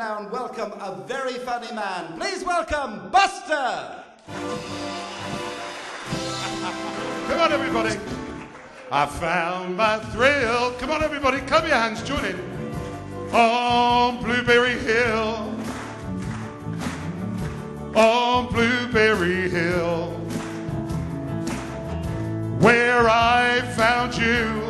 now and welcome a very funny man. Please welcome Buster! Come on, everybody. I found my thrill. Come on, everybody. Clap your hands. Join in. On Blueberry Hill. On Blueberry Hill. Where I found you.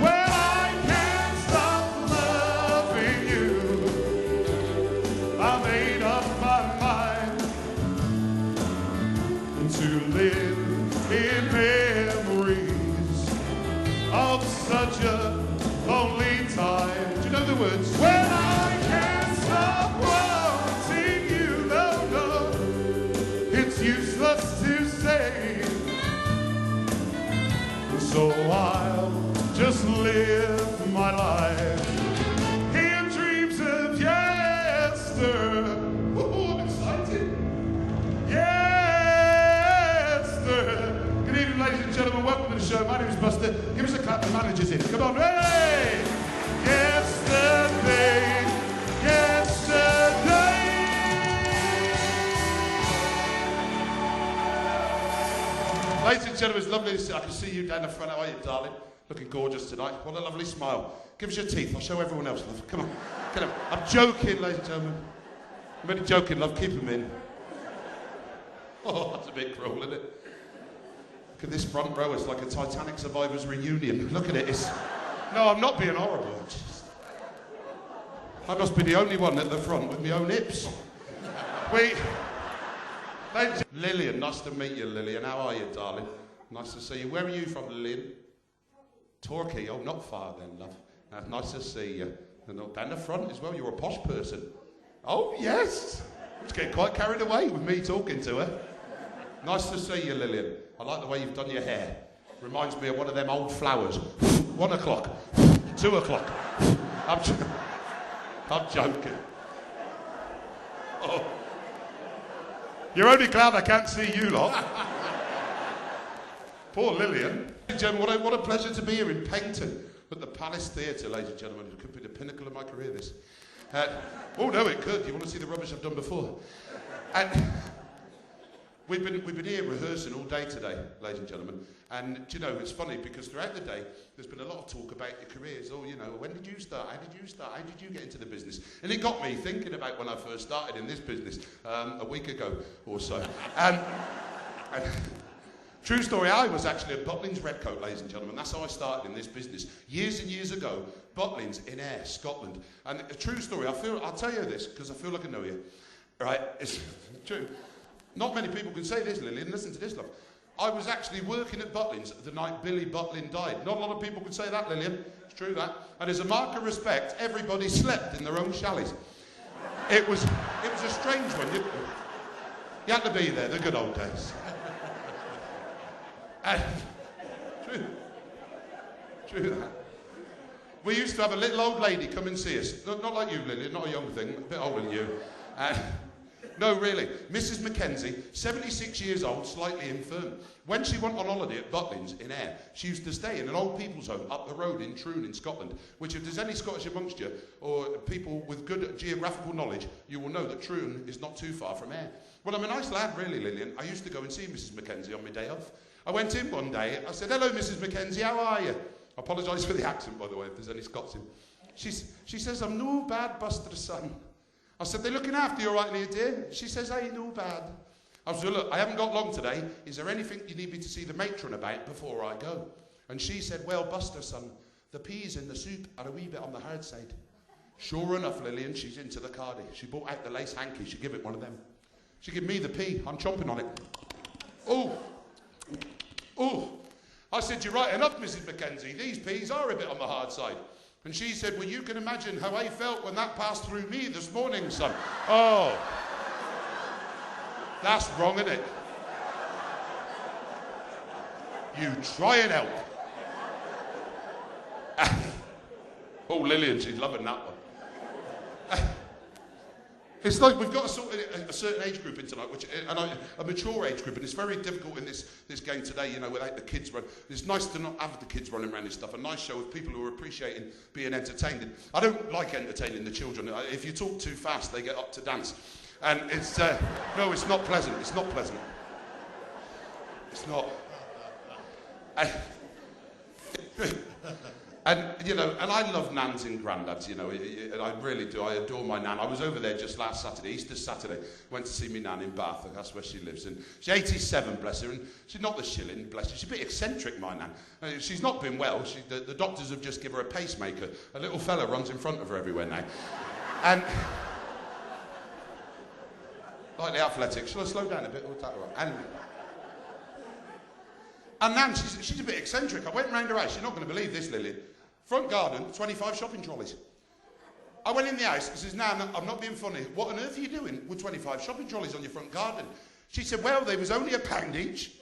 Well, I can't stop loving you. I made up my mind to live in memories of such a lonely time. Do you know the words? When I can't stop wanting you, no, no, it's useless to say. So I'll just live my life in dreams of yesterday. Ooh, I'm excited. Good evening, ladies and gentlemen. Welcome to the show. My name is Buster. Give us a clap. The manager's in. Come on. Hey! Yesterday. Ladies and gentlemen, it's lovely to see. I can see you down the front. How are you, darling? Looking gorgeous tonight. What a lovely smile. Give us your teeth. I'll show everyone else, love. Come on. Come on. I'm joking, ladies and gentlemen. I'm only joking, love. Keep them in. Oh, that's a bit cruel, isn't it? Look at this front row. It's like a Titanic survivors reunion. Look at it. No, I'm not being horrible. I must be the only one at the front with my own hips. Lillian, nice to meet you, Lillian. How are you, darling? Nice to see you. Where are you from, Lillian? Torquay. Oh, not far then, love. Nice to see you. And down the front as well. You're a posh person. Oh, yes. I was getting quite carried away with me talking to her. Nice to see you, Lillian. I like the way you've done your hair. Reminds me of one of them old flowers. 1 o'clock. 2 o'clock. I'm joking. Oh. You're only glad I can't see you lot. Poor Lillian. Gentlemen, what a pleasure to be here in Paignton at the Palace Theatre, ladies and gentlemen. It could be the pinnacle of my career, this. Oh no, it could. You want to see the rubbish I've done before? And we've been here rehearsing all day today, ladies and gentlemen. And do you know, it's funny because throughout the day there's been a lot of talk about your careers. Oh, you know, when did you start? How did you start? How did you get into the business? And it got me thinking about when I first started in this business a week ago or so. And true story, I was actually a Butlins Redcoat, ladies and gentlemen. That's how I started in this business. Years and years ago, Butlins in Ayr, Scotland. And a true story, I'll tell you this, because I feel like I know you. Right, it's true. Not many people can say this, Lillian. Listen to this, love. I was actually working at Butlins the night Billy Butlin died. Not a lot of people can say that, Lillian. It's true, that. And as a mark of respect, everybody slept in their own chalets. It was a strange one. You had to be there, the good old days. And, true that. We used to have a little old lady come and see us. Not like you, Lillian, not a young thing, a bit older than you. No, really. Mrs. Mackenzie, 76 years old, slightly infirm. When she went on holiday at Butlins in Ayr, she used to stay in an old people's home up the road in Troon in Scotland, which if there's any Scottish amongst you, or people with good geographical knowledge, you will know that Troon is not too far from Ayr. Well, I'm a nice lad, really, Lillian. I used to go and see Mrs. Mackenzie on my day off. I went in one day, I said, "Hello, Mrs. Mackenzie, how are you?" I apologise for the accent, by the way, if there's any Scots in. She says, "I'm no bad, Buster's son." I said, "They're looking after you all right in here, dear?" She says, "I no bad." I said, "Look, I haven't got long today. Is there anything you need me to see the matron about before I go?" And she said, "Well, Buster, son, the peas in the soup are a wee bit on the hard side." Sure enough, Lillian, she's into the cardy. She brought out the lace hanky. She give it one of them. She give me the pea. I'm chomping on it. Oh. Oh. I said, "You're right enough, Mrs. Mackenzie. These peas are a bit on the hard side." And she said, "Well, you can imagine how I felt when that passed through me this morning, son." Oh. That's wrong, isn't it? You try and help. Oh, Lillian, she's loving that one. It's like we've got a certain age group in tonight, a mature age group, and it's very difficult in this game today, you know, without the kids run. It's nice to not have the kids running around and stuff. A nice show with people who are appreciating being entertained. And I don't like entertaining the children. If you talk too fast, they get up to dance. And it's, no, it's not pleasant. It's not pleasant. It's not. And, you know, and I love nans and granddads, you know, and I really do. I adore my nan. I was over there just last Saturday, Easter Saturday, went to see my nan in Bath, that's where she lives. And she's 87, bless her, and she's not the shilling, bless her. She's a bit eccentric, my nan. She's not been well. The doctors have just given her a pacemaker. A little fella runs in front of her everywhere now. And, like the athletics, shall I slow down a bit? Or that right? And nan, she's a bit eccentric. I went round her house. You're not going to believe this, Lily. Front garden, 25 shopping trolleys. I went in the house and says, Nan, I'm not being funny. What on earth are you doing with 25 shopping trolleys on your front garden? She said, well, they was only £1 each.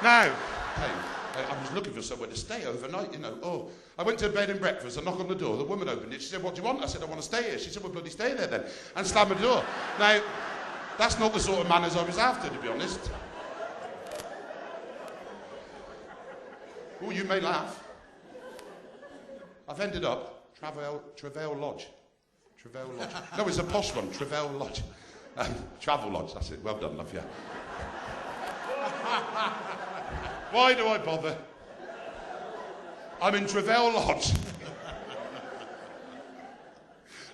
Now, hey, I was looking for somewhere to stay overnight, you know. Oh, I went to a bed and breakfast. I knocked on the door. The woman opened it. She said, what do you want? I said, I want to stay here. She said, well, bloody stay there then. And slammed the door. Now, that's not the sort of manners I was after, to be honest. Oh, you may laugh. I've ended up Travail Lodge. Travail Lodge. No, it's a posh one. Travail Lodge. Travel Lodge. That's it. Well done, love you. Why do I bother? I'm in Travail Lodge.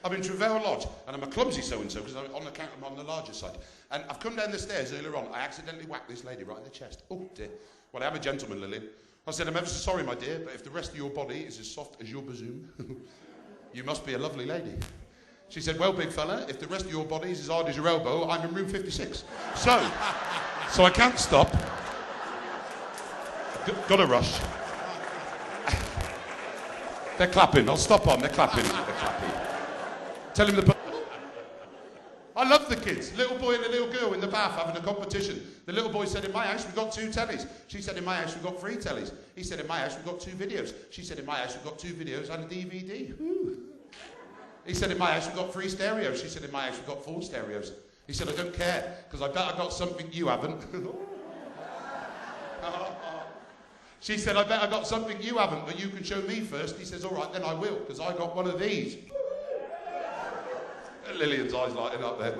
I'm in Travail Lodge, and I'm a clumsy so-and-so because I'm on the count, I'm on the larger side. And I've come down the stairs earlier on. I accidentally whacked this lady right in the chest. Oh dear. Well, I am a gentleman, Lillian. I said, I'm ever so sorry, my dear, but if the rest of your body is as soft as your bosom, you must be a lovely lady. She said, well, big fella, if the rest of your body is as hard as your elbow, I'm in room 56. So I can't stop. Gotta rush. They're clapping. I'll stop on. They're clapping. They're clapping. Tell him the... I love the kids. Little boy and a little girl in the bath having a competition. The little boy said, in my house, we've got 2 tellies. She said, in my house, we've got 3 tellies. He said, in my house, we've got 2 videos. She said, in my house, we've got 2 videos and a DVD. Ooh. He said, in my house, we've got 3 stereos. She said, in my house, we've got 4 stereos. He said, I don't care, because I bet I got something you haven't. She said, I bet I got something you haven't, but you can show me first. He says, all right, then I will, because I got one of these. Lillian's eyes lighting up there.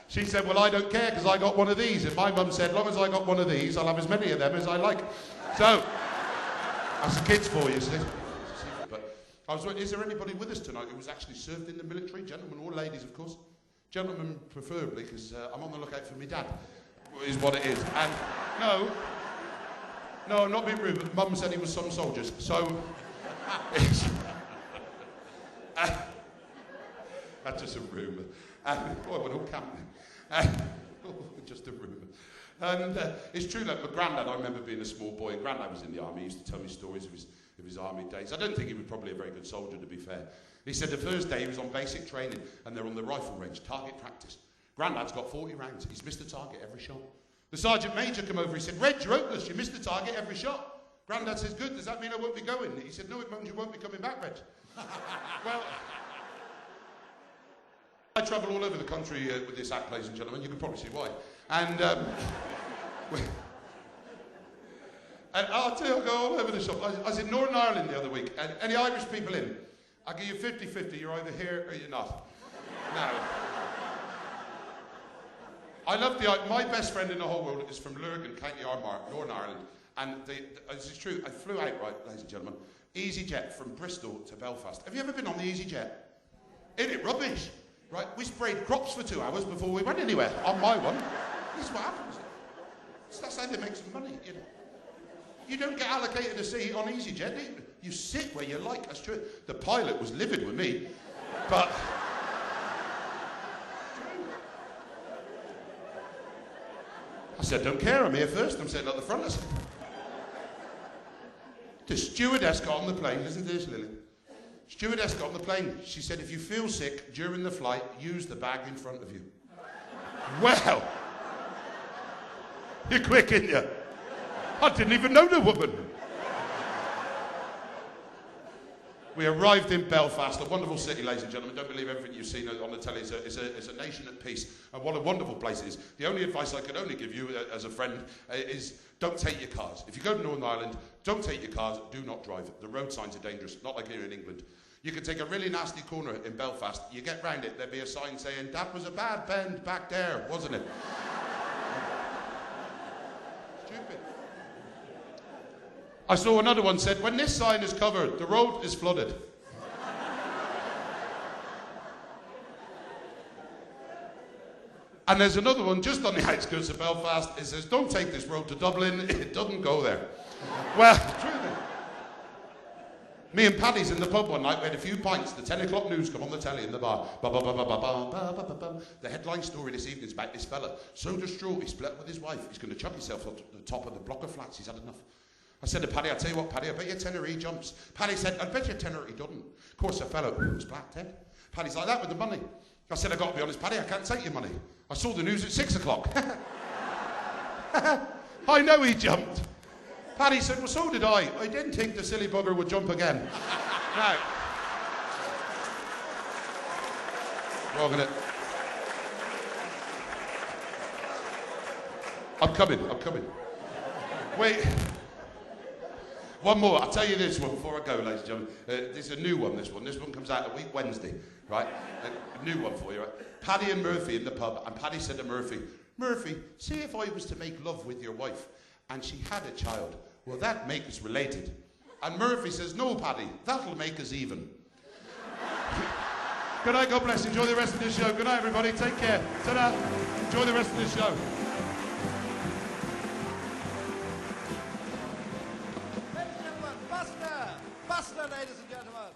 She said, well, I don't care because I got one of these. And my mum said, as long as I got one of these, I'll have as many of them as I like. So, that's the kids for you, see. But I was wondering, is there anybody with us tonight who was actually served in the military? Gentlemen or ladies, of course. Gentlemen, preferably, because I'm on the lookout for my dad, is what it is. And no, I'm not being rude, but Mum said he was some soldiers. So, it's... That's just a rumour. Boy, we're all camping. Just a rumour. And it's true that my granddad, I remember being a small boy, and granddad was in the army. He used to tell me stories of his army days. I don't think he was probably a very good soldier, to be fair. He said the first day he was on basic training, and they're on the rifle range, target practice. Granddad's got 40 rounds. He's missed the target every shot. The sergeant major came over. He said, Reg, you're hopeless. You missed the target every shot. Granddad says, good. Does that mean I won't be going? He said, no, it won't. You won't be coming back, Reg. Well... I travel all over the country with this act, ladies and gentlemen. You can probably see why. And, and I'll tell you, I go all over the shop. I was in Northern Ireland the other week. And any Irish people in? I'll give you 50-50. You're either here or you're not. Now, I love my best friend in the whole world is from Lurgan, County Armagh, Northern Ireland. And this is true. I flew out, right, ladies and gentlemen, EasyJet from Bristol to Belfast. Have you ever been on the EasyJet? Ain't it rubbish? Right, we sprayed crops for 2 hours before we went anywhere, on my one. This is what happens. That's how they make some money, you know. You don't get allocated a seat on EasyJet, do you? You sit where you like, that's true. The pilot was livid with me, but... I said, don't care, I'm here first. I'm sitting at the front. I said, the stewardess got on the plane, listen to this, Lily. Stewardess got on the plane. She said, if you feel sick during the flight, use the bag in front of you. Well, you're quick, ain't you? I didn't even know the woman. We arrived in Belfast, a wonderful city, ladies and gentlemen. Don't believe everything you've seen on the telly. It's a nation at peace, and what a wonderful place it is. The only advice I could only give you as a friend is don't take your cars. If you go to Northern Ireland, don't take your cars, do not drive. The road signs are dangerous, not like here in England. You can take a really nasty corner in Belfast, you get round it, there'll be a sign saying, that was a bad bend back there, wasn't it? Stupid. I saw another one said, when this sign is covered, the road is flooded. And there's another one just on the outskirts of Belfast. It says, don't take this road to Dublin, it doesn't go there. Well, truly. Me and Paddy's in the pub one night, we had a few pints, the 10 o'clock news come on the telly in the bar. The headline story this evening is about this fella, so distraught he split up with his wife. He's going to chuck himself up to the top of the block of flats, he's had enough. I said to Paddy, I tell you what, Paddy, I bet you tenner he jumps. Paddy said, I bet you tenner he doesn't. Of course, the fellow was black dead. Paddy's like that with the money. I said, I got to be honest, Paddy, I can't take your money. I saw the news at 6 o'clock. I know he jumped. Paddy said, well, so did I. I didn't think the silly bugger would jump again. Now, wrong in it. I'm coming. Wait. One more. I'll tell you this one before I go, ladies and gentlemen. This is a new one, this one. This one comes out a week Wednesday, right? A new one for you, right? Paddy and Murphy in the pub, and Paddy said to Murphy, Murphy, see if I was to make love with your wife, and she had a child, will that make us related? And Murphy says, no, Paddy, that'll make us even. Good night, God bless you. Enjoy the rest of the show. Good night, everybody. Take care. Ta-da. Enjoy the rest of the show. Ladies and gentlemen, Buster, ladies and gentlemen.